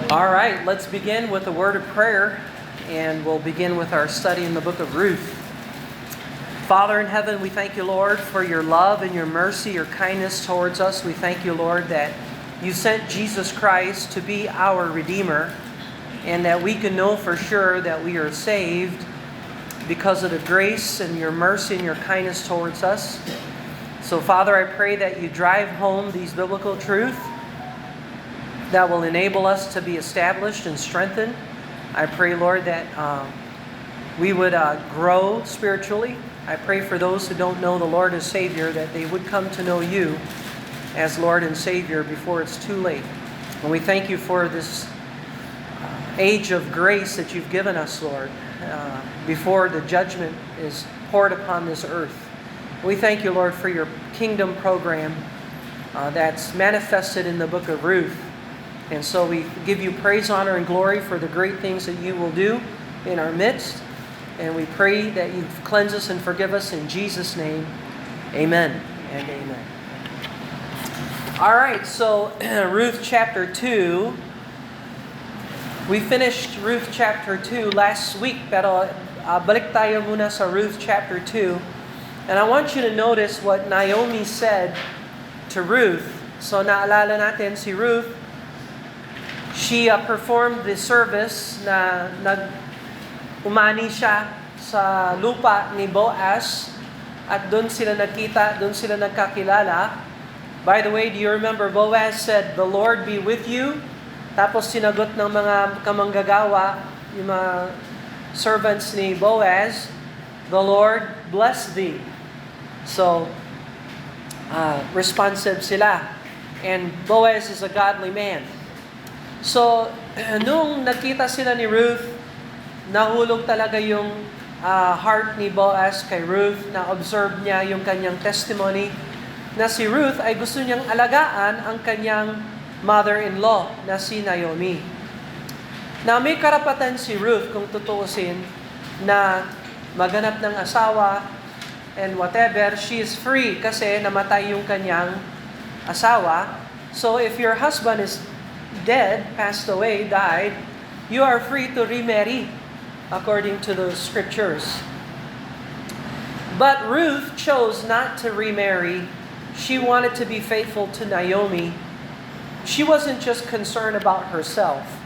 All right, let's begin with a word of prayer, and we'll begin with our study in the book of Ruth. Father in heaven, we thank you, Lord, for your love and your mercy, your kindness towards us. We thank you, Lord, that you sent Jesus Christ to be our Redeemer, and that we can know for sure that we are saved because of the grace and your mercy and your kindness towards us. So, Father, I pray that you drive home these biblical truths that will enable us to be established and strengthened. I pray, Lord, that we would grow spiritually. I pray for those who don't know the Lord as Savior, that they would come to know you as Lord and Savior before it's too late. And we thank you for this age of grace that you've given us, Lord, before the judgment is poured upon this earth. We thank you, Lord, for your kingdom program that's manifested in the book of Ruth. And so we give you praise, honor, and glory for the great things that you will do in our midst. And we pray that you cleanse us and forgive us in Jesus' name. Amen and amen. All right, so Ruth chapter 2. We finished Ruth chapter 2 last week, pero balik tayo muna sa Ruth chapter 2. And I want you to notice what Naomi said to Ruth. So naalala natin si Ruth. She performed the service na umani siya sa lupa ni Boaz at doon sila nagkita, doon sila nagkakilala. By the way, do you remember Boaz said, "The Lord be with you"? Tapos sinagot ng mga kamanggagawa, yung mga servants ni Boaz, "The Lord bless thee." So, responsive sila. And Boaz is a godly man. So, nung nakita sila ni Ruth, nahulog talaga yung heart ni Boaz kay Ruth, na-observe niya yung kanyang testimony, na si Ruth ay gusto niyang alagaan ang kanyang mother-in-law na si Naomi. Na may karapatan si Ruth, kung tutuusin, na maghanap ng asawa and whatever, she is free kasi namatay yung kanyang asawa. So if your husband is dead, passed away, died, you are free to remarry according to the scriptures. But Ruth chose not to remarry. She wanted to be faithful to Naomi. She wasn't just concerned about herself.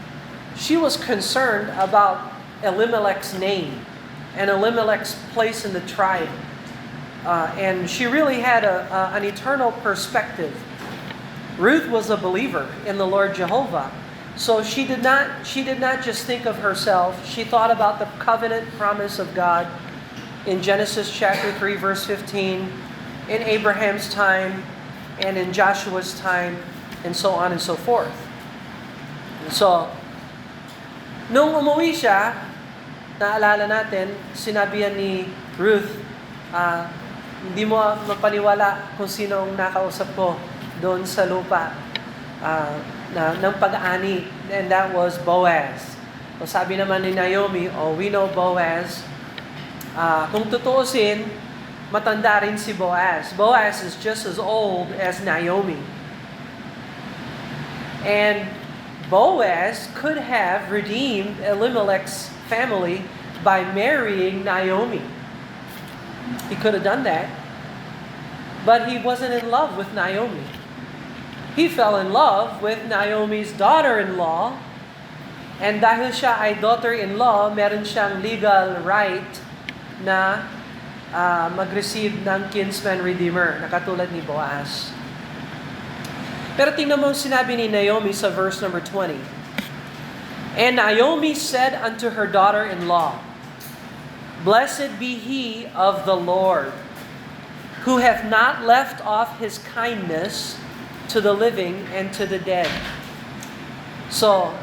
She was concerned about Elimelech's name and Elimelech's place in the tribe. And she really had an eternal perspective. Ruth was a believer in the Lord Jehovah. So she did not just think of herself. She thought about the covenant promise of God in Genesis chapter 3 verse 15, in Abraham's time, and in Joshua's time, and so on and so forth. So, nung umuwi siya, naalala natin, sinabihan ni Ruth, hindi mo mapaniwala kung sino ang nakausap ko doon sa lupa ng pag-ani, and that was Boaz. So sabi naman ni Naomi, we know Boaz. Kung tutuusin, matanda rin si Boaz. Boaz is just as old as Naomi. And Boaz could have redeemed Elimelech's family by marrying Naomi. He could have done that. But he wasn't in love with Naomi. He fell in love with Naomi's daughter-in-law, and dahil siya ay daughter-in-law, meron siyang legal right na mag-receive ng kinsman redeemer, na katulad ni Boaz. Pero tingnan mo ang sinabi ni Naomi sa verse number 20. And Naomi said unto her daughter-in-law, Blessed be he of the Lord, who hath not left off his kindness to the living and to the dead. So,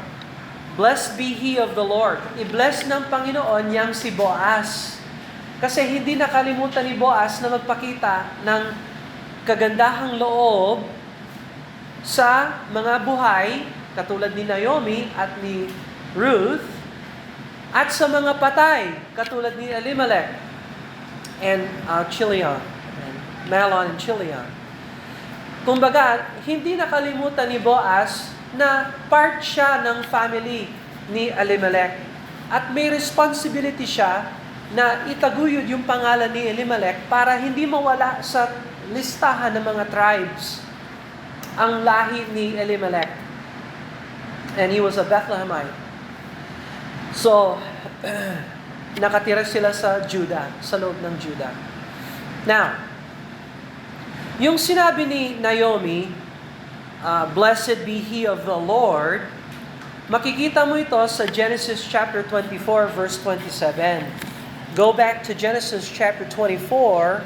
blessed be he of the Lord. I-bless ng Panginoon yang si Boaz. Kasi hindi nakalimutan ni Boaz na magpakita ng kagandahang loob sa mga buhay, katulad ni Naomi at ni Ruth, at sa mga patay, katulad ni Elimelech and Chilion, and Mahlon and Chilion. Kumbaga, hindi nakalimutan ni Boaz na part siya ng family ni Elimelech. At may responsibility siya na itaguyod yung pangalan ni Elimelech para hindi mawala sa listahan ng mga tribes ang lahi ni Elimelech. And he was a Bethlehemite. So, nakatira sila sa Judah, sa loob ng Judah. Now, yung sinabi ni Naomi, blessed be he of the Lord, makikita mo ito sa Genesis chapter 24, verse 27. Go back to Genesis chapter 24,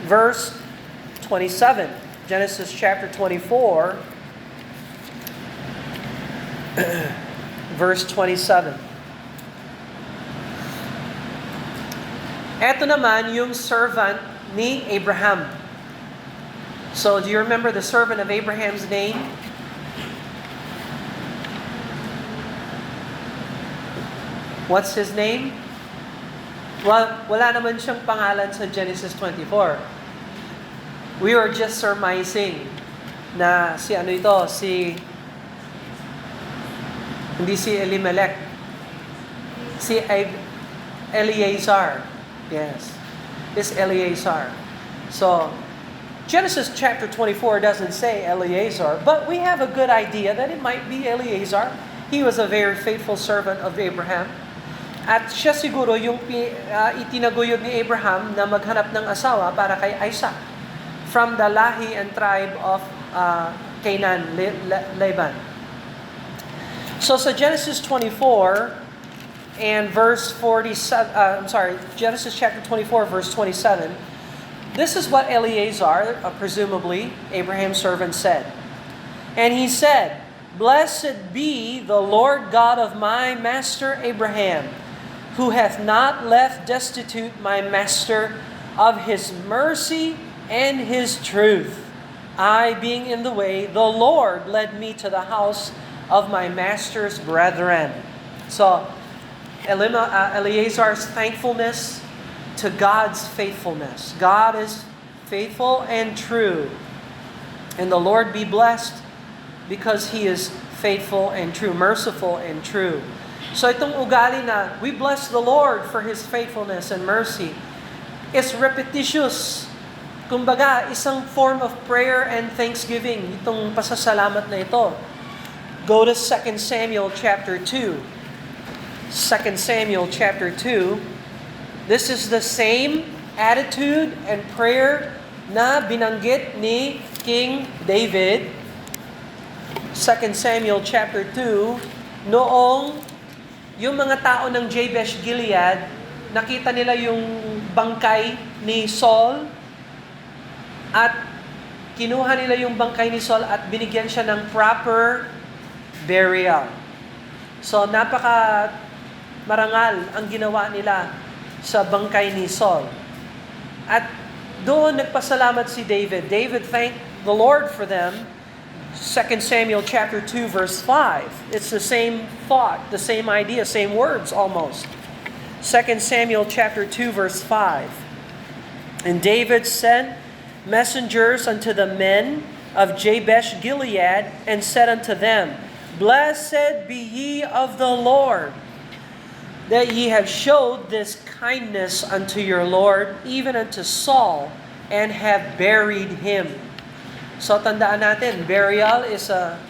verse 27. Genesis chapter 24, verse 27. Ito naman yung servant ni Abraham. So, do you remember the servant of Abraham's name? What's his name? Well, wala naman siyang pangalan sa Genesis 24. We were just surmising na hindi si Elimelech, si Eleazar. Yes, it's Eleazar. So, Genesis chapter 24 doesn't say Eleazar, but we have a good idea that it might be Eleazar. He was a very faithful servant of Abraham. At siya siguro yung itinaguyod ni Abraham na maghanap ng asawa para kay Isaac from the lahi and tribe of Canaan, Laban. So sa Genesis 24 and verse 47, Genesis chapter 24 verse 27, this is what Eleazar, presumably Abraham's servant, said. And he said, "Blessed be the Lord God of my master Abraham, who hath not left destitute my master of his mercy and his truth. I being in the way, the Lord led me to the house of my master's brethren." So, Eleazar's thankfulness to God's faithfulness. God is faithful and true. And the Lord be blessed because He is faithful and true, merciful and true. So itong ugali na, we bless the Lord for His faithfulness and mercy, is repetitious. Kumbaga, isang form of prayer and thanksgiving, itong pasasalamat na ito. Go to 2 Samuel chapter 2. 2 Samuel chapter 2. This is the same attitude and prayer na binanggit ni King David. 2 Samuel chapter 2, noong yung mga tao ng Jabesh Gilead, nakita nila yung bangkay ni Saul at kinuha nila yung bangkay ni Saul at binigyan siya ng proper burial. So napaka marangal ang ginawa nila sa bangkay ni Saul. At doon nagpasalamat si David. David thanked the Lord for them. 2 Samuel chapter 2 verse 5. It's the same thought, the same idea, same words almost. 2 Samuel chapter 2 verse 5. And David sent messengers unto the men of Jabesh Gilead and said unto them, Blessed be ye of the Lord, that ye have showed this kindness unto your Lord, even unto Saul, and have buried him. So tandaan natin, burial is an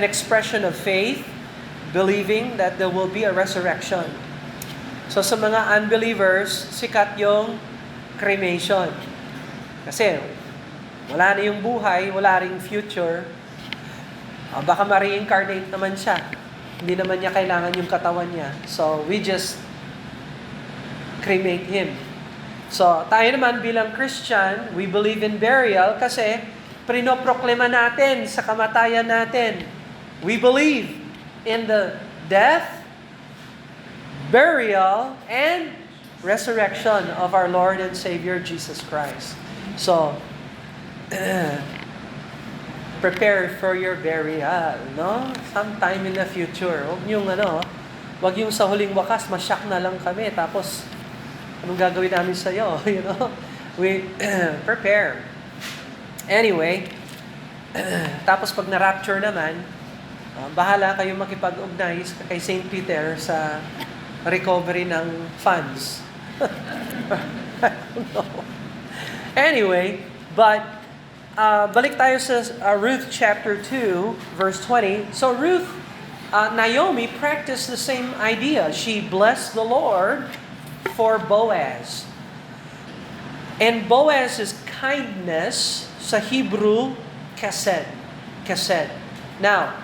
expression of faith, believing that there will be a resurrection. So sa mga unbelievers, sikat yung cremation. Kasi wala na yung buhay, wala ring future. Baka ma-reincarnate naman siya. Hindi naman niya kailangan yung katawan niya. So we just cremate him. So tayo naman bilang Christian, we believe in burial kasi prinoproklema natin sa kamatayan natin. We believe in the death, burial, and resurrection of our Lord and Savior Jesus Christ. So, prepare for your burial, no? Sometime in the future. Huwag yung sa huling wakas, masyak na lang kami, tapos anong gagawin namin sa iyo, you know? We prepare. Anyway, tapos pag na-rapture naman, bahala kayong makipag-ugnay kay St. Peter sa recovery ng funds. I don't know. Anyway, but balik tayo sa Ruth chapter 2, verse 20. So Ruth, Naomi practiced the same idea. She blessed the Lord for Boaz. And Boaz's kindness sa Hebrew, kesed. Kesed. Now,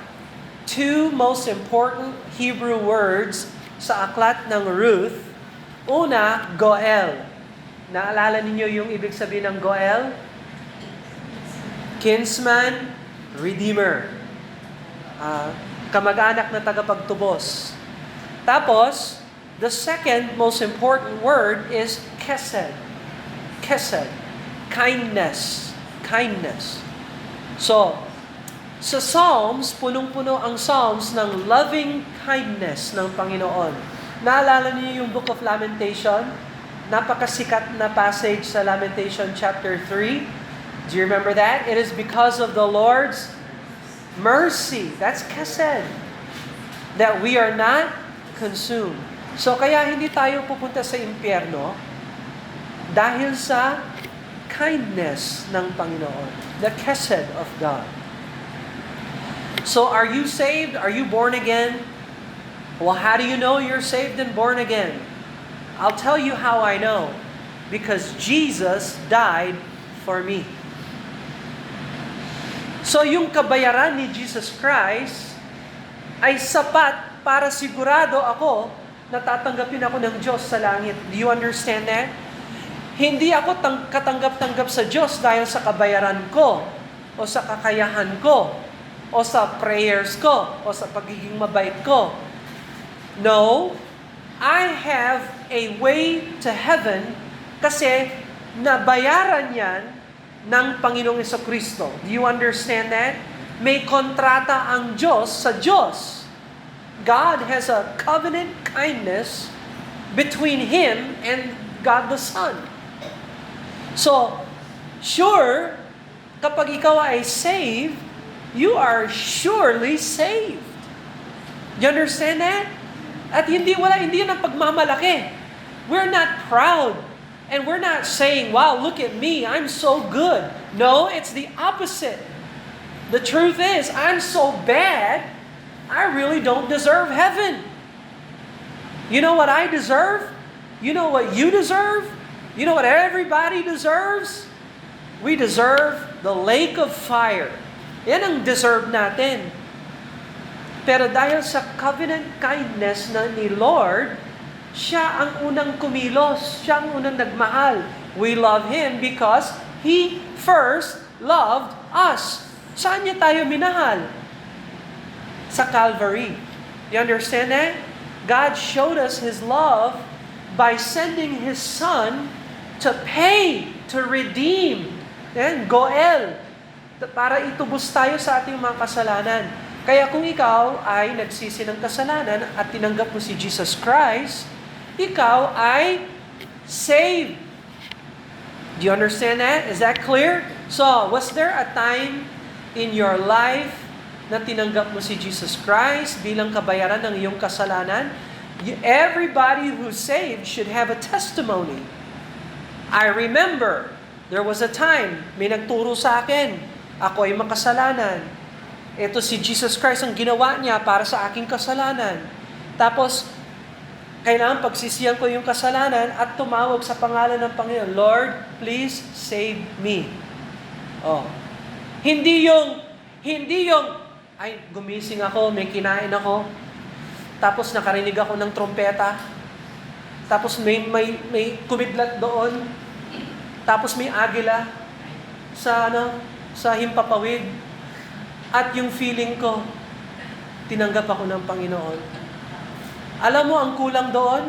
two most important Hebrew words sa aklat ng Ruth. Una, Goel. Naalala ninyo yung ibig sabihin ng Goel? Kinsman, Redeemer. Kamag-anak na tagapagtubos. Tapos, the second most important word is kesed. Kesed. Kindness. Kindness. So, sa Psalms, punong-puno ang Psalms ng loving kindness ng Panginoon. Naalala niyo yung Book of Lamentation? Napakasikat na passage sa Lamentation chapter 3. Do you remember that? It is because of the Lord's mercy. That's kesed. That we are not consumed. So kaya hindi tayo pupunta sa impyerno dahil sa kindness ng Panginoon. The kesed of God. So are you saved? Are you born again? Well, how do you know you're saved and born again? I'll tell you how I know. Because Jesus died for me. So yung kabayaran ni Jesus Christ ay sapat para sigurado ako na tatanggapin ako ng Diyos sa langit. Do you understand that? Hindi ako katanggap-tanggap sa Diyos dahil sa kabayaran ko o sa kakayahan ko o sa prayers ko o sa pagiging mabait ko. No, I have a way to heaven kasi nabayaran yan ng Panginoong Jesucristo. Do you understand that? May kontrata ang Diyos sa Diyos. God has a covenant kindness between Him and God the Son. So, sure, kapag ikaw ay saved, you are surely saved. You understand that? At hindi yan ang pagmamalaki. We're not proud. And we're not saying, wow, look at me, I'm so good. No, it's the opposite. The truth is, I'm so bad, I really don't deserve heaven. You know what I deserve? You know what you deserve? You know what everybody deserves? We deserve the lake of fire. Yan ang deserve natin. Pero dahil sa covenant kindness ni Lord, siya ang unang kumilos. Siya ang unang nagmahal. We love Him because He first loved us. Saan niya tayo minahal? Sa Calvary. You understand that? God showed us His love by sending His Son to pay, to redeem. And Goel. Para itubos tayo sa ating mga kasalanan. Kaya kung ikaw ay nagsisi ng kasalanan at tinanggap mo si Jesus Christ, ikaw ay saved. Do you understand that? Is that clear? So, was there a time in your life na tinanggap mo si Jesus Christ bilang kabayaran ng iyong kasalanan? Everybody who's saved should have a testimony. I remember, there was a time, may nagturo sa akin, ako ay makasalanan. Ito si Jesus Christ ang ginawa niya para sa aking kasalanan. Tapos, kailangan pagsisiyan ko yung kasalanan at tumawag sa pangalan ng Panginoon, Lord, please save me. Oh. Hindi yung, ay, gumising ako, may kinain ako, tapos nakarinig ako ng trompeta, tapos may kumidlat doon, tapos may agila sa himpapawid, at yung feeling ko, tinanggap ako ng Panginoon. Alam mo ang kulang doon?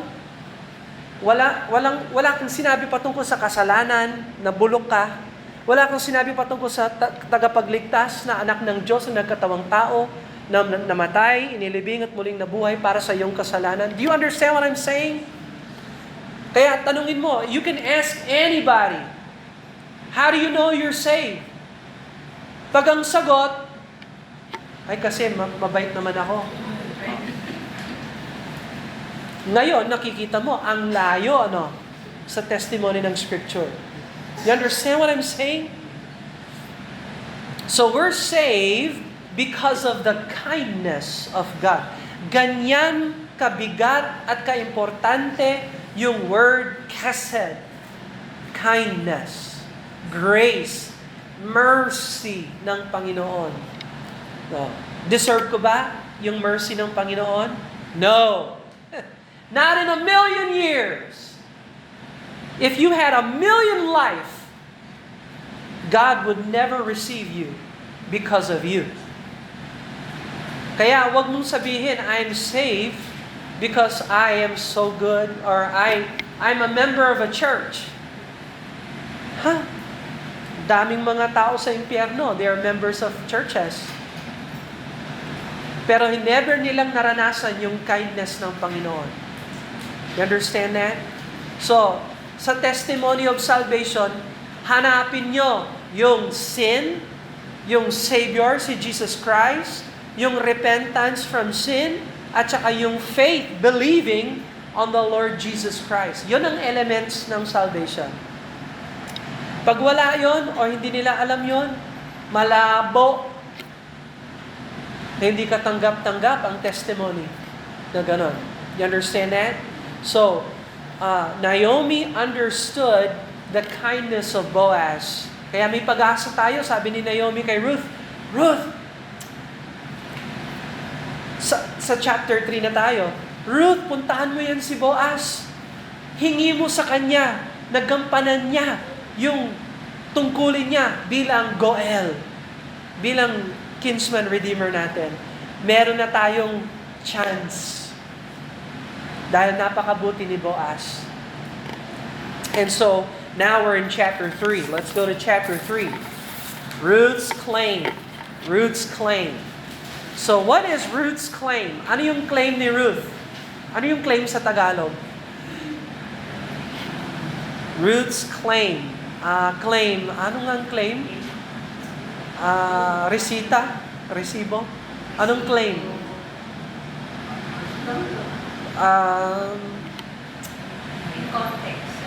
Wala kang sinabi patungkol sa kasalanan, na bulok ka. Wala kang sinabi patungkol sa tagapagligtas na anak ng Diyos na nagkatawang tao, na namatay, inilibing at muling nabuhay para sa iyong kasalanan. Do you understand what I'm saying? Kaya tanungin mo, you can ask anybody, How do you know you're saved? Pag ang sagot, ay kasi mabait naman ako. Ngayon, nakikita mo, ang layo sa testimony ng Scripture. You understand what I'm saying? So we're saved because of the kindness of God. Ganyan kabigat at kaimportante yung word chesed. Kindness, grace, mercy ng Panginoon. No. Deserve ko ba yung mercy ng Panginoon? No. Not in a million years. If you had 1,000,000 life, God would never receive you because of you. Kaya wag mong sabihin, I'm saved because I am so good or I'm a member of a church. Daming mga tao sa impyerno, they are members of churches. Pero never nilang naranasan yung kindness ng Panginoon. You understand that? So, sa testimony of salvation, hanapin nyo yung sin, yung Savior, si Jesus Christ, yung repentance from sin, at saka yung faith, believing on the Lord Jesus Christ. Yun ang elements ng salvation. Pag wala yon o hindi nila alam yon, malabo. Hindi ka tanggap-tanggap ang testimony na gano'n. You understand that? So, Naomi understood the kindness of Boaz. Kaya may pag-asa tayo, sabi ni Naomi kay Ruth, Ruth, sa chapter 3 na tayo, Ruth, puntahan mo yan si Boaz. Hingi mo sa kanya, nagampanan niya yung tungkulin niya bilang Goel, bilang kinsman redeemer natin. Meron na tayong chance dahil napakabuti ni Boaz. And so, now we're in chapter 3. Let's go to chapter 3. Ruth's claim. Ruth's claim. So, what is Ruth's claim? Ano yung claim ni Ruth? Ano yung claim sa Tagalog? Ruth's claim. Claim. Ano nga ang claim? Resita? Resibo? Anong claim? Context.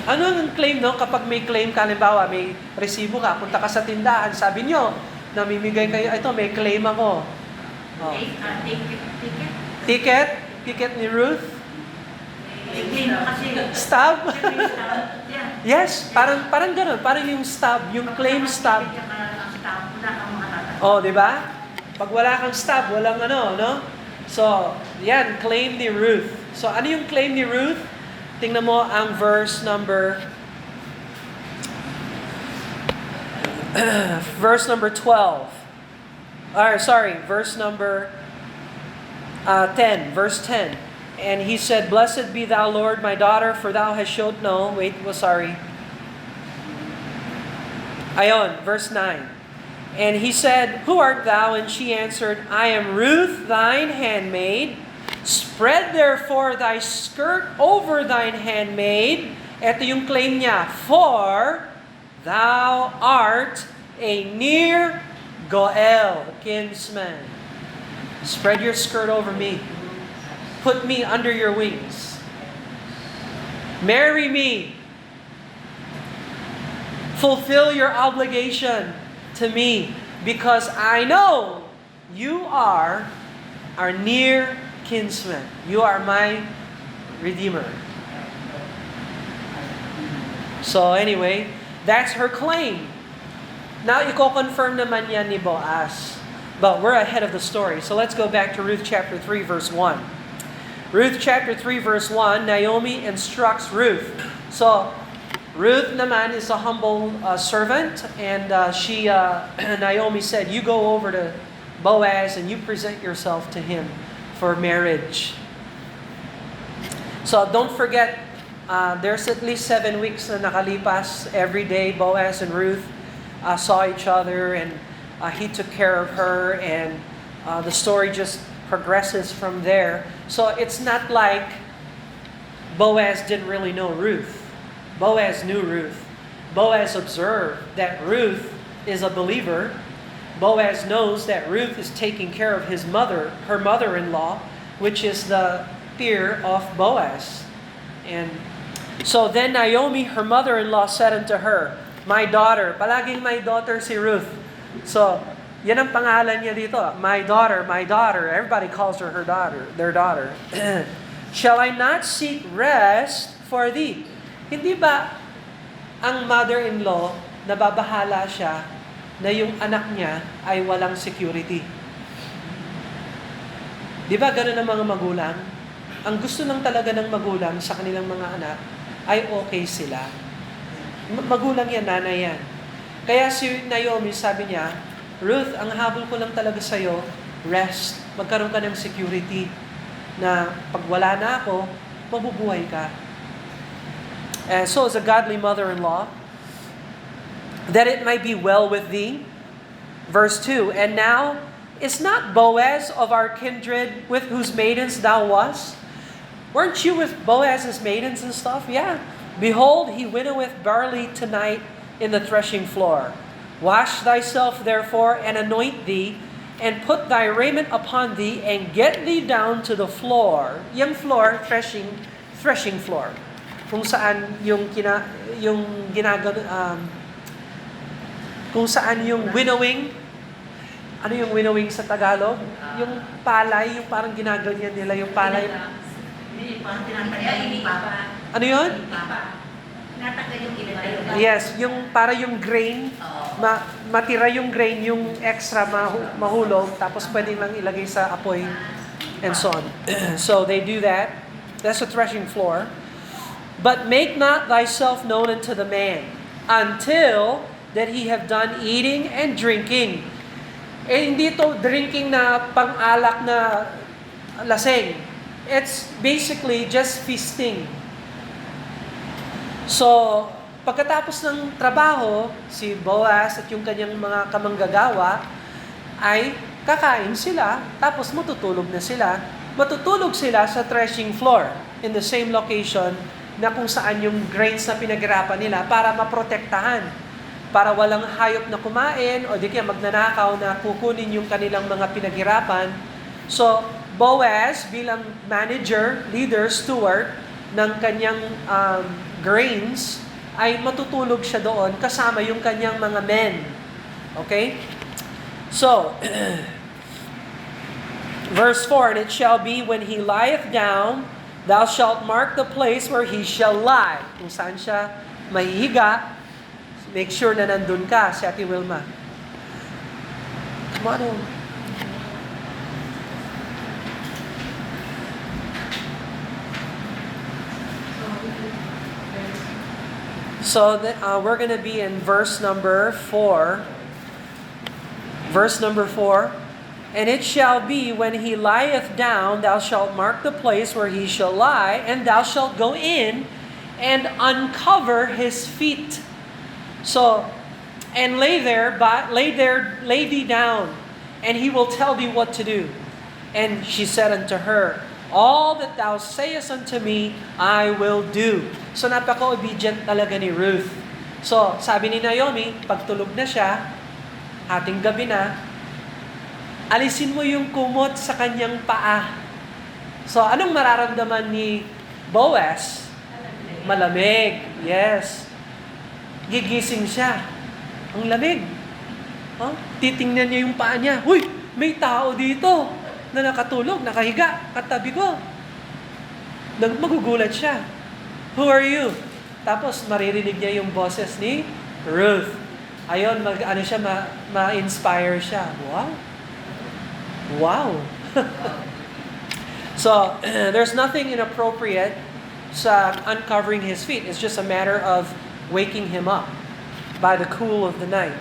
Ano ang claim, no? Kapag may claim ka, halimbawa, may resibo ka, punta ka sa tindahan, sabi nyo, namimigay kayo, ito, may claim ako. Oh. Ticket. Ticket ni Ruth? Kasi Stub? yeah. Yes, parang gano'n. Parang yung stub, yung claim stub. Oh, di ba? Pag wala kang stub, walang no? So, yan, claim ni Ruth. So, ano yung claim ni Ruth? Tingnan mo ang verse number 12. Verse number 10. Verse 10. And he said, Blessed be thou, Lord, my daughter, for thou hast showed Ayon, verse 9. And he said, Who art thou? And she answered, I am Ruth, thine handmaid. Spread therefore thy skirt over thine handmaid. Ito yung claim niya. For thou art a near Goel, kinsman. Spread your skirt over me. Put me under your wings. Marry me. Fulfill your obligation to me, because I know you are our near kinsman. You are my redeemer. So anyway, that's her claim. Now, i-confirm naman yan ni Boaz. But we're ahead of the story. So let's go back to Ruth chapter 3, verse 1. Ruth chapter 3, verse 1, Naomi instructs Ruth. So, Ruth naman is a humble servant, and Naomi said, you go over to Boaz and you present yourself to him for marriage. So don't forget, there's at least 7 weeks na nakalipas. Every day, Boaz and Ruth saw each other, and he took care of her, and the story just progresses from there. So it's not like Boaz didn't really know Ruth. Boaz knew Ruth. Boaz observed that Ruth is a believer. Boaz knows that Ruth is taking care of her mother-in-law, which is the peer of Boaz. And so then Naomi, her mother-in-law, said unto her, My daughter, palaging my daughter si Ruth. So, yan ang pangalan niya dito, my daughter, my daughter. Everybody calls her their daughter. Shall I not seek rest for thee? Hindi ba ang mother-in-law, nababahala siya na yung anak niya ay walang security? Di ba ganun ang mga magulang? Ang gusto lang talaga ng magulang sa kanilang mga anak ay okay sila. Magulang yan, nanay yan. Kaya si Naomi sabi niya, Ruth, ang habol ko lang talaga sa'yo, rest. Magkaroon ka ng security na pag wala na ako, mabubuhay ka. And so as a godly mother-in-law, that it might be well with thee. Verse 2, And now is not Boaz of our kindred with whose maidens thou wast? Weren't you with Boaz's maidens and stuff? Yeah. Behold, he winnoweth barley tonight in the threshing floor. Wash thyself therefore, and anoint thee, and put thy raiment upon thee, and get thee down to the floor. Yung floor, threshing floor. Kung saan kung saan yung winnowing. Ano yung winnowing sa Tagalog? Yung palay, yung parang ginaganyan nila yung palay. Parang tinatanggal yung papa. Ano yun? Tinatanggal yung iba. Yes, yung para yung grain, matira yung grain, yung extra mahulog, tapos pwedeng lang ilagay sa apoy, and so on. So they do that. That's a threshing floor. But make not thyself known unto the man, until that he have done eating and drinking. Hindi to drinking na pang-alak na laseng. It's basically just feasting. So, pagkatapos ng trabaho, si Boaz at yung kanyang mga kamanggagawa ay kakain sila, tapos matutulog na sila. Matutulog sila sa threshing floor in the same location na kung saan yung grains na pinaghirapan nila para maprotektahan. Para walang hayop na kumain o di kaya magnanakaw na kukunin yung kanilang mga pinaghirapan. So, Boaz bilang manager, leader, steward ng kanyang grains, ay matutulog siya doon kasama yung kanyang mga men. Okay? So, verse 4, And it shall be when he lieth down, thou shalt mark the place where he shall lie. Kung saan siya mahihiga, make sure na nandun ka, si Ate Wilma. Come on in. So we're going to be in verse number 4. Verse number 4. And it shall be when he lieth down, thou shalt mark the place where he shall lie, and thou shalt go in and uncover his feet. So, and lay thee down, and he will tell thee what to do. And she said unto her, All that thou sayest unto me, I will do. So napaka-obedient talaga ni Ruth. So sabi ni Naomi, pagtulog na siya, ating gabi na, alisin mo yung kumot sa kanyang paa. So anong mararamdaman ni Boaz? Malamig. Yes. Gigising siya. Ang lamig. Titingnan niya yung paa niya. Huy, may tao dito na nakatulog, nakahiga, katabi ko. Magugulat siya. Who are you? Tapos maririnig niya yung boses ni Ruth. Ayon, ma-inspire siya. Wow. Wow. So, there's nothing inappropriate sa uncovering his feet. It's just a matter of waking him up by the cool of the night.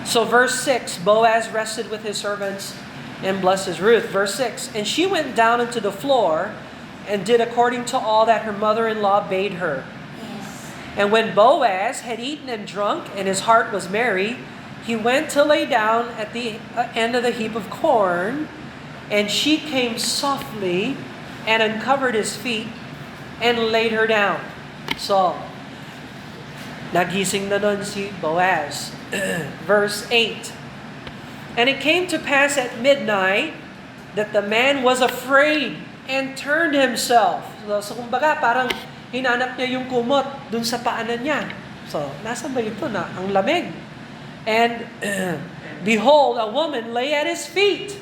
So verse 6, Boaz rested with his servants and blesses Ruth. Verse 6, And she went down into the floor and did according to all that her mother-in-law bade her. Yes. And when Boaz had eaten and drunk, and his heart was merry, he went to lay down at the end of the heap of corn, and she came softly and uncovered his feet and laid her down. So, Nagising na nun si Boaz. Verse 8. And it came to pass at midnight that the man was afraid and turned himself. So kumbaga, parang hinanap niya yung kumot dun sa paanan niya. So, nasa ba ito na? Ang lamig. And behold, a woman lay at his feet.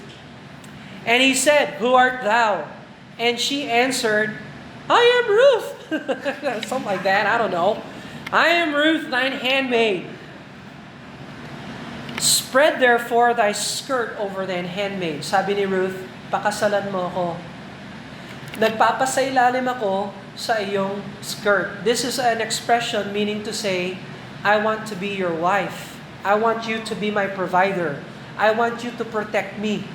And he said, Who art thou? And she answered, I am Ruth. Something like that, I don't know. I am Ruth, thine handmaid. Spread therefore thy skirt over thine handmaid. Sabi ni Ruth, pakasalan mo ako. Nagpapasailalim ako sa iyong skirt. This is an expression meaning to say, I want to be your wife. I want you to be my provider. I want you to protect me.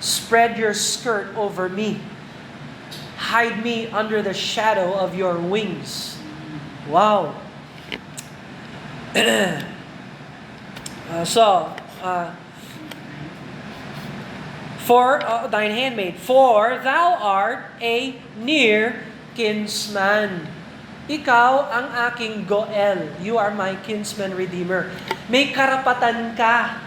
Spread your skirt over me. Hide me under the shadow of your wings. Wow. For thine handmaid, for thou art a near kinsman. Ikaw ang aking Goel. You are my kinsman redeemer. May karapatan ka.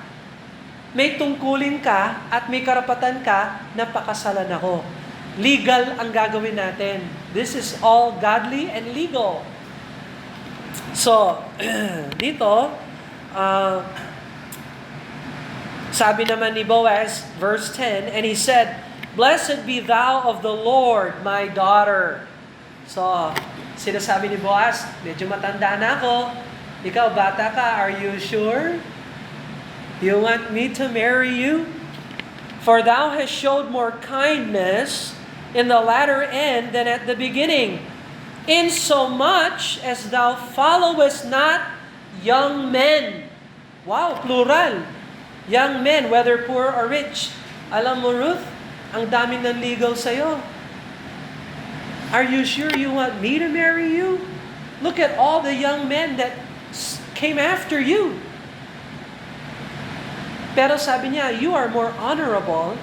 May tungkulin ka at may karapatan ka na pakasalan ako. Legal ang gagawin natin. This is all godly and legal. So, dito, sabi naman ni Boaz, verse 10, and he said, Blessed be thou of the Lord, my daughter. So, sinasabi ni Boaz, medyo matanda na ako. Ikaw, bata ka, are you sure? You want me to marry you? For thou hast showed more kindness in the latter end than at the beginning, insomuch as thou followest not young men. Wow, plural. Young men, whether poor or rich. Alam mo, Ruth, ang daming nanligaw sa'yo. Are you sure you want me to marry you? Look at all the young men that came after you. Pero sabi niya, you are more honorable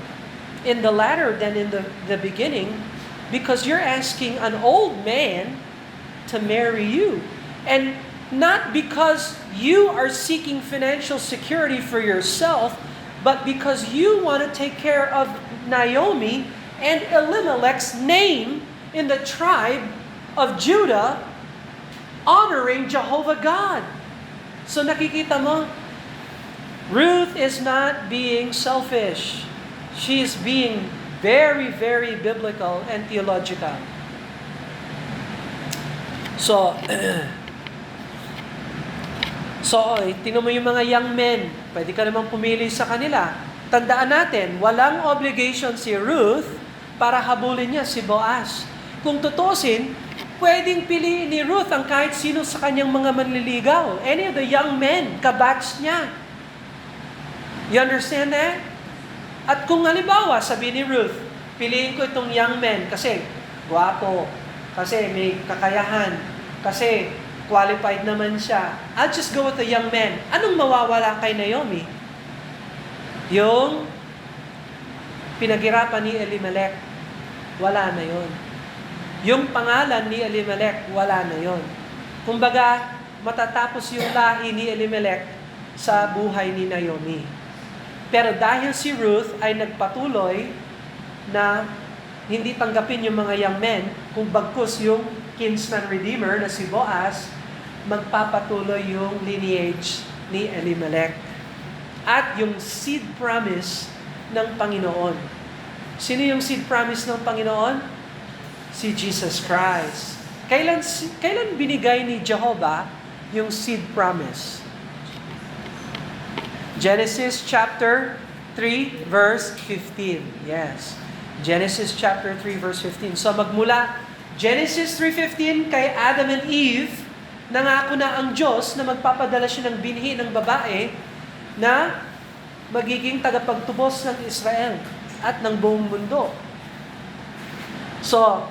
in the latter than in the beginning because you're asking an old man to marry you. And not because you are seeking financial security for yourself, but because you want to take care of Naomi and Elimelech's name in the tribe of Judah, honoring Jehovah God. So nakikita mo, Ruth is not being selfish. She is being very, very biblical and theological. So, tingnan mo yung mga young men. Pwede ka namang pumili sa kanila. Tandaan natin, walang obligation si Ruth para habulin niya si Boaz. Kung tutusin, pwedeng piliin ni Ruth ang kahit sino sa kanyang mga manliligaw. Any of the young men, kabatch niya. You understand that? At kung halimbawa, sabi ni Ruth, piliin ko itong young men kasi guwapo, kasi may kakayahan, kasi qualified naman siya. I'll just go with the young man. Anong mawawala kay Naomi? Yung pinaghirapan ni Elimelech, wala na yon. Yung pangalan ni Elimelech, wala na yon. Kumbaga, matatapos yung lahi ni Elimelech sa buhay ni Naomi. Pero dahil si Ruth ay nagpatuloy na hindi tanggapin yung mga young men, kung bagkus yung kinsman redeemer na si Boaz, magpapatuloy yung lineage ni Elimelech. At yung seed promise ng Panginoon. Sino yung seed promise ng Panginoon? Si Jesus Christ. Kailan binigay ni Jehovah yung seed promise? Genesis chapter 3 verse 15. Yes. Genesis chapter 3 verse 15. So magmula Genesis 3:15 kay Adam and Eve, nangako na ang Diyos na magpapadala siya ng binhi ng babae na magiging tagapagtubos ng Israel at ng buong mundo. So,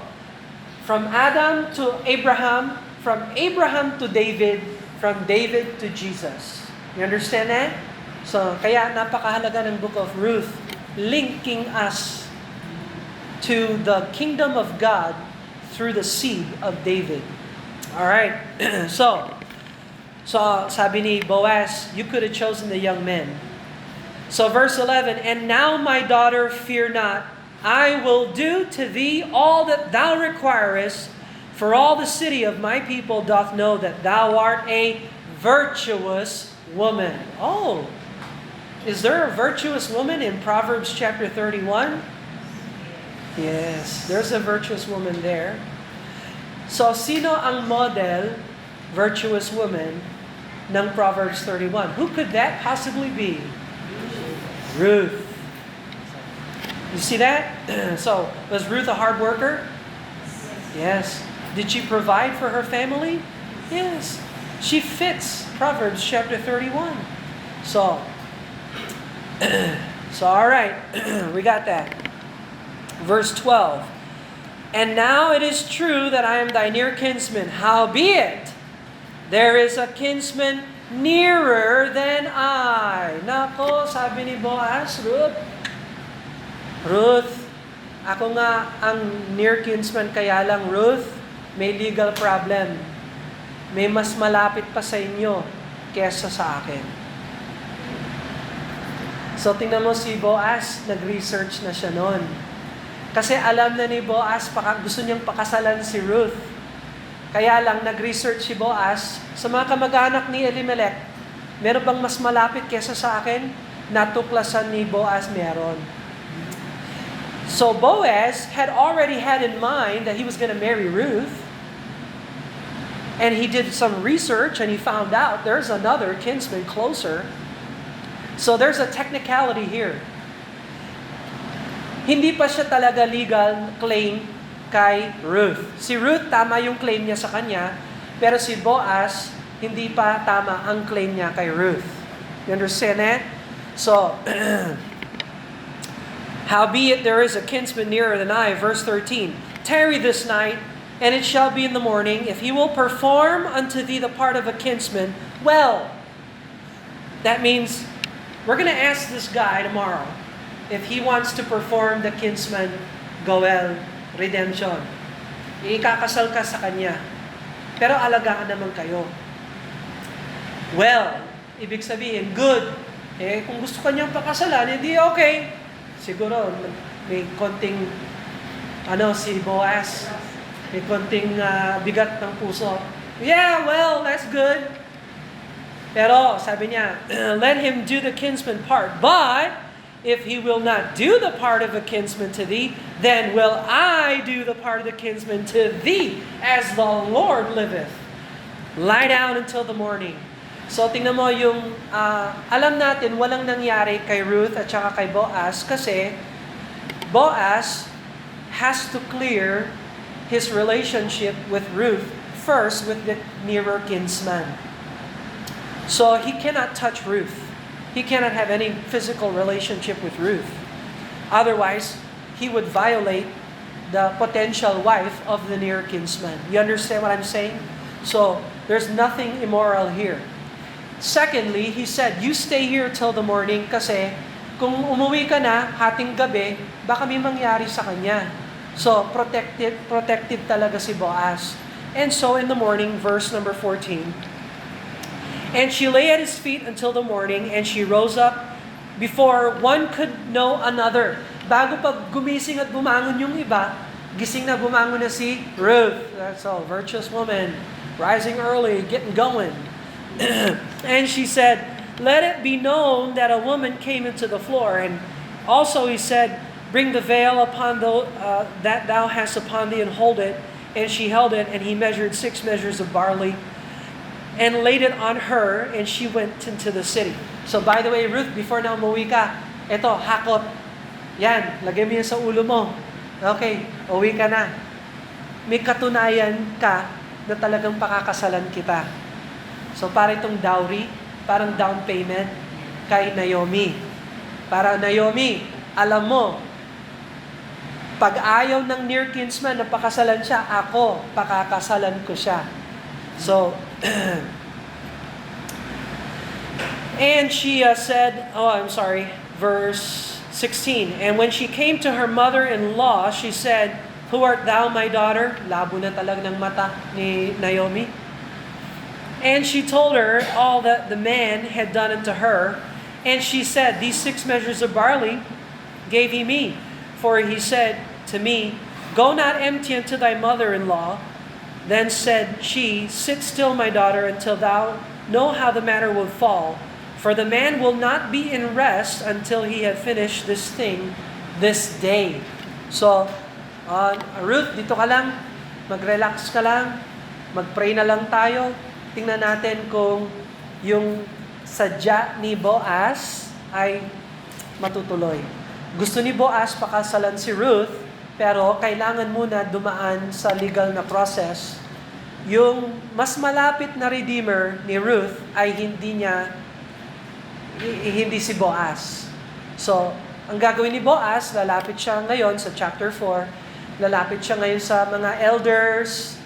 from Adam to Abraham, from Abraham to David, from David to Jesus. You understand that? So, kaya napakahalaga ng Book of Ruth, linking us to the kingdom of God through the seed of David. All right. So, So sabi ni Boaz, you could have chosen the young men. So verse 11, and now my daughter, fear not. I will do to thee all that thou requirest, for all the city of my people doth know that thou art a virtuous woman. Oh, is there a virtuous woman in Proverbs chapter 31? Yes, there's a virtuous woman there. So sino ang model, virtuous woman, ng Proverbs 31? Who could that possibly be? Ruth. You see that? So, was Ruth a hard worker? Yes. Did she provide for her family? Yes. She fits Proverbs chapter 31. So all right. We got that. Verse 12. And now it is true that I am thy near kinsman. Howbeit, there is a kinsman nearer than I. Nako, sabi ni Boaz, Ruth, ako nga ang near kinsman, kaya lang Ruth, may legal problem. May mas malapit pa sa inyo kesa sa akin. So tingnan mo si Boaz, nag-research na siya noon. Kasi alam na ni Boaz, gusto niyang pakasalan si Ruth. Kaya lang nag-research si Boaz sa mga kamag-anak ni Elimelech. Meron bang mas malapit kesa sa akin? Natuklasan ni Boaz meron. So Boaz had already had in mind that he was going to marry Ruth. And he did some research and he found out there's another kinsman closer. So there's a technicality here. Hindi pa siya talaga legal claim kay Ruth. Si Ruth, tama yung claim niya sa kanya, pero si Boaz, hindi pa tama ang claim niya kay Ruth. You understand that? So, howbeit there is a kinsman nearer than I, verse 13. Tarry this night, and it shall be in the morning, if he will perform unto thee the part of a kinsman, well. That means, we're going to ask this guy tomorrow if he wants to perform the kinsman Goel redemption. Ikakasal ka sa kanya. Pero alagaan naman kayo. Well, ibig sabihin, good. Kung gusto ka niyang pakasalan, hindi okay. Siguro, may konting, si Boaz, may konting bigat ng puso. Yeah, well, that's good. Pero, sabi niya, let him do the kinsman part. But, if he will not do the part of a kinsman to thee, then will I do the part of the kinsman to thee, as the Lord liveth. Lie down until the morning. So tingnan mo yung, alam natin walang nangyari kay Ruth at saka kay Boaz kasi Boaz has to clear his relationship with Ruth first with the nearer kinsman. So he cannot touch Ruth. He cannot have any physical relationship with Ruth. Otherwise, he would violate the potential wife of the near kinsman. You understand what I'm saying? So, there's nothing immoral here. Secondly, he said, you stay here till the morning kasi kung umuwi ka na, hating gabi, baka may mangyari sa kanya. So, protective talaga si Boaz. And so, in the morning, verse number 14, and she lay at his feet until the morning, and she rose up before one could know another. Bago pa gumising at bumangon yung iba, gising na bumangon na si Ruth. That's all, virtuous woman, rising early, getting going. And she said, let it be known that a woman came into the floor. And also he said, bring the veil upon that thou hast upon thee and hold it. And she held it, and he measured 6 measures of barley and laid it on her, and she went into the city. So by the way, Ruth, before na umuwi ka, eto, hakot. Yan, lagay mo yan sa ulo mo. Okay, uwi ka na. May katunayan ka na talagang pakakasalan kita. So para itong dowry, parang down payment kay Naomi. Para Naomi, alam mo, pag ayaw ng near kinsman na pakasalan siya, ako, pakakasalan ko siya. So, and she said, verse 16, and when she came to her mother-in-law, she said, who art thou, my daughter? Labo na talaga ng mata ni Naomi. And she told her all that the man had done unto her. And she said, These 6 measures of barley gave he me. For he said to me, Go not empty unto thy mother-in-law. Then said she, Sit still, my daughter, until thou know how the matter will fall. For the man will not be in rest until he have finished this thing this day. So, Ruth, dito ka lang. Mag-relax ka lang. Mag-pray na lang tayo. Tingnan natin kung yung sadya ni Boaz ay matutuloy. Gusto ni Boaz pakasalan si Ruth, pero kailangan muna dumaan sa legal na process. Yung mas malapit na redeemer ni Ruth ay hindi si Boaz. So, ang gagawin ni Boaz, lalapit siya ngayon sa chapter 4, lalapit siya ngayon sa mga elders,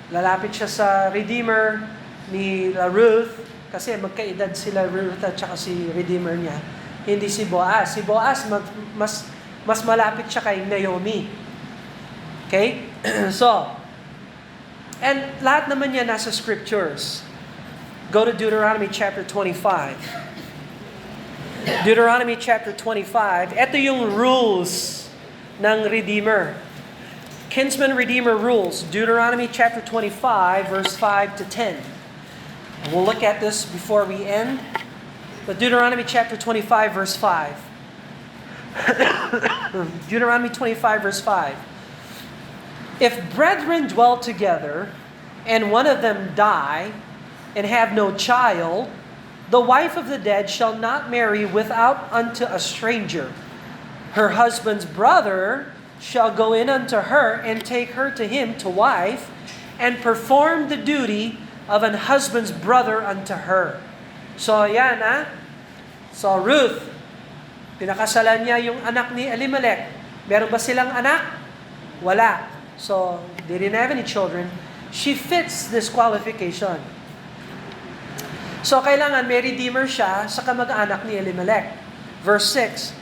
lalapit siya sa redeemer ni Ruth, kasi magkaedad sila Ruth at saka si redeemer niya. Hindi si Boaz. Si Boaz, mas malapit siya kay Naomi. Okay? So, and lahat naman niya nasa scriptures. Go to Deuteronomy chapter 25. Deuteronomy chapter 25. Ito yung rules ng Redeemer. Kinsman-Redeemer rules. Deuteronomy chapter 25, verse 5 to 10. And we'll look at this before we end. But Deuteronomy chapter 25, verse 5. Deuteronomy 25, verse 5. If brethren dwell together, and one of them die, and have no child, the wife of the dead shall not marry without unto a stranger. Her husband's brother shall go in unto her, and take her to him to wife, and perform the duty of an husband's brother unto her. So, yan So, Ruth, pinakasalan niya yung anak ni Elimelech. Meron ba silang anak? Wala. So, they didn't have any children. She fits this qualification. So, kailangan may redeemer siya sa kamag-anak ni Elimelech. Verse 6,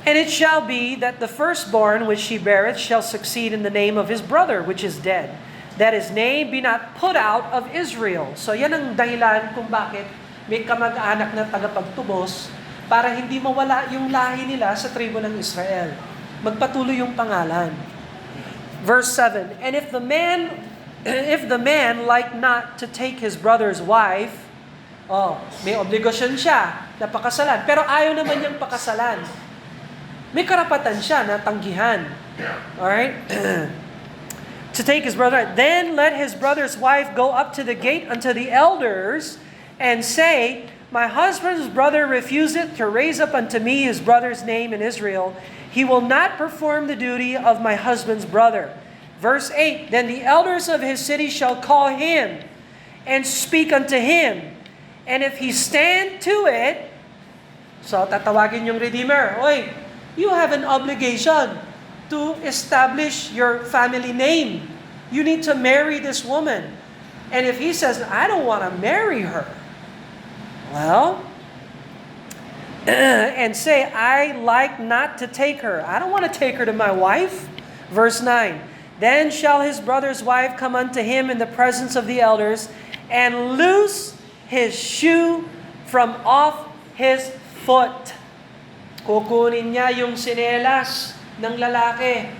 And it shall be that the firstborn which she beareth shall succeed in the name of his brother which is dead, that his name be not put out of Israel. So, yan ang dahilan kung bakit may kamag-anak na tagapagtubos para hindi mawala yung lahi nila sa tribo ng Israel. Magpatuloy yung pangalan. Verse 7, And if the man like not to take his brother's wife, may obligasyon siya na pakasalan, pero ayaw naman niyang pakasalan. May karapatan siya na tanggihan. Alright? To take his brother, then let his brother's wife go up to the gate unto the elders, and say, My husband's brother refuseth to raise up unto me his brother's name in Israel. He will not perform the duty of my husband's brother. Verse 8, Then the elders of his city shall call him, and speak unto him. And if he stand to it, so tatawagin yung Redeemer, Oy, you have an obligation to establish your family name. You need to marry this woman. And if he says, I don't want to marry her, well, and say, I like not to take her. I don't want to take her to my wife. Verse 9, Then shall his brother's wife come unto him in the presence of the elders, and loose his shoe from off his foot. Kukunin niya yung sinelas ng lalaki.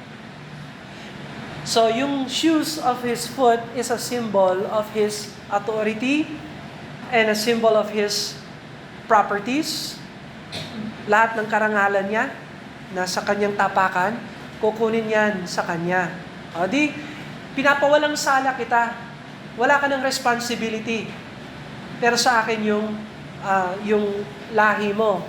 So, yung shoes of his foot is a symbol of his authority and a symbol of his properties. Lahat ng karangalan niya nasa kanyang tapakan, kukunin yan sa kanya. O di, pinapawalang sala kita. Wala ka ng responsibility. Pero sa akin yung lahi mo.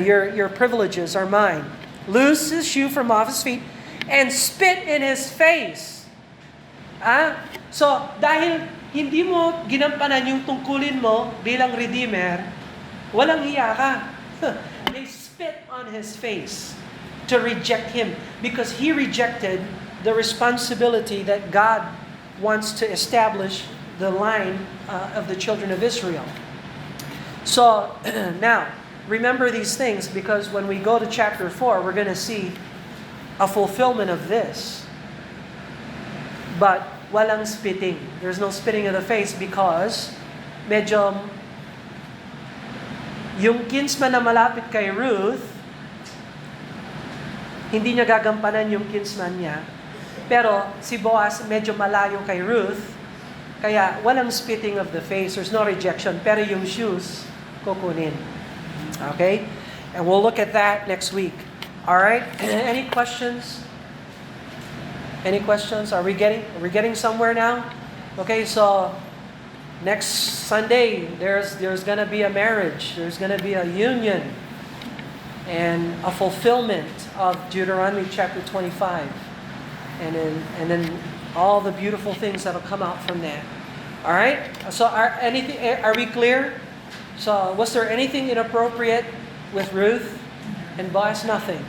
Your privileges are mine. Loose his shoe from off his feet and spit in his face. So, dahil hindi mo ginampanan yung tungkulin mo bilang redeemer, walang hiya ka. They spit on his face to reject him because he rejected the responsibility that God wants to establish the line of the children of Israel. So, now, remember these things because when we go to chapter 4, we're going to see a fulfillment of this. But walang spitting. There's no spitting of the face because medyo yung kinsman na malapit kay Ruth, hindi niya gagampanan yung kinsman niya. Pero si Boaz medyo malayo kay Ruth, kaya walang spitting of the face. There's no rejection. Pero yung shoes, kukunin. Okay? And we'll look at that next week. All right? Any questions? Any questions? Are we getting somewhere now? Okay, so next Sunday there's going to be a marriage. There's going to be a union and a fulfillment of Deuteronomy chapter 25. And then all the beautiful things that'll come out from that. All right? So are we clear? So was there anything inappropriate with Ruth and Boaz? Nothing.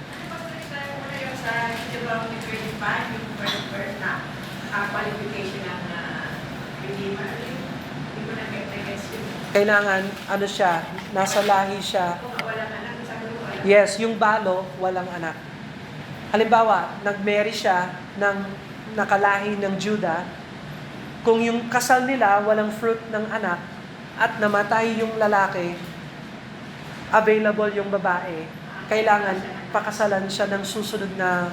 Sa Deuteronomy 25, yung first na qualification ng redeemer. Hindi ko na-guess yun. Kailangan, siya, nasa lahi siya. Kung walang anak, sabi ko walang. Yes, yung balo, walang anak. Halimbawa, nag-marry siya ng nakalahi ng Judah. Kung yung kasal nila, walang fruit ng anak, at namatay yung lalaki, available yung babae, kailangan pakasalan siya ng susunod na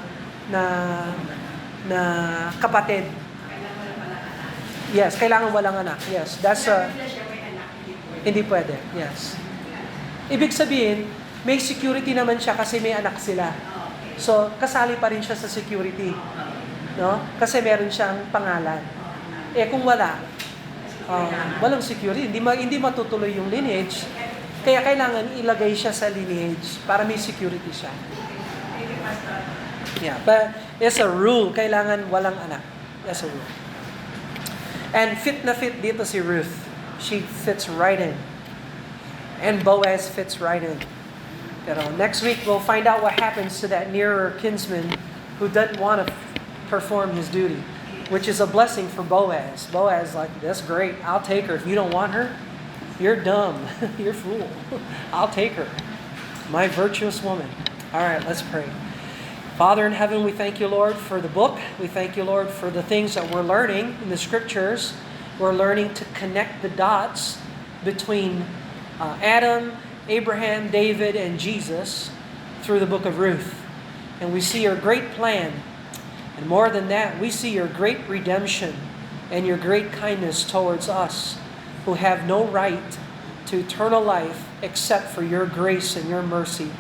kapatid. Kailangan walang anak. Yes, kailangan walang anak. Yes, that's Kailangan siya may anak, hindi pwede. Yes. Ibig sabihin, may security naman siya kasi may anak sila. Okay. So, kasali pa rin siya sa security. No? Kasi meron siyang pangalan. Kung wala, walang security, hindi matutuloy yung lineage. Kaya kailangan ilagay siya sa lineage para may security siya. Yeah, but it's a rule. Kailangan walang anak. That's a rule. And fit na fit dito si Ruth. She fits right in. And Boaz fits right in. Pero next week, we'll find out what happens to that nearer kinsman who doesn't want to perform his duty, which is a blessing for Boaz. Boaz like, that's great. I'll take her. If you don't want her, you're dumb. You're fool. I'll take her. My virtuous woman. All right, let's pray. Father in heaven, we thank you, Lord, for the book. We thank you, Lord, for the things that we're learning in the scriptures. We're learning to connect the dots between Adam, Abraham, David, and Jesus through the book of Ruth. And we see your great plan. And more than that, we see your great redemption and your great kindness towards us who have no right to eternal life except for your grace and your mercy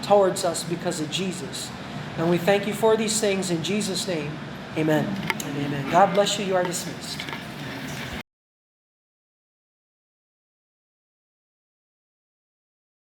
towards us because of Jesus. And we thank you for these things in Jesus' name. Amen and amen. God bless you. You are dismissed.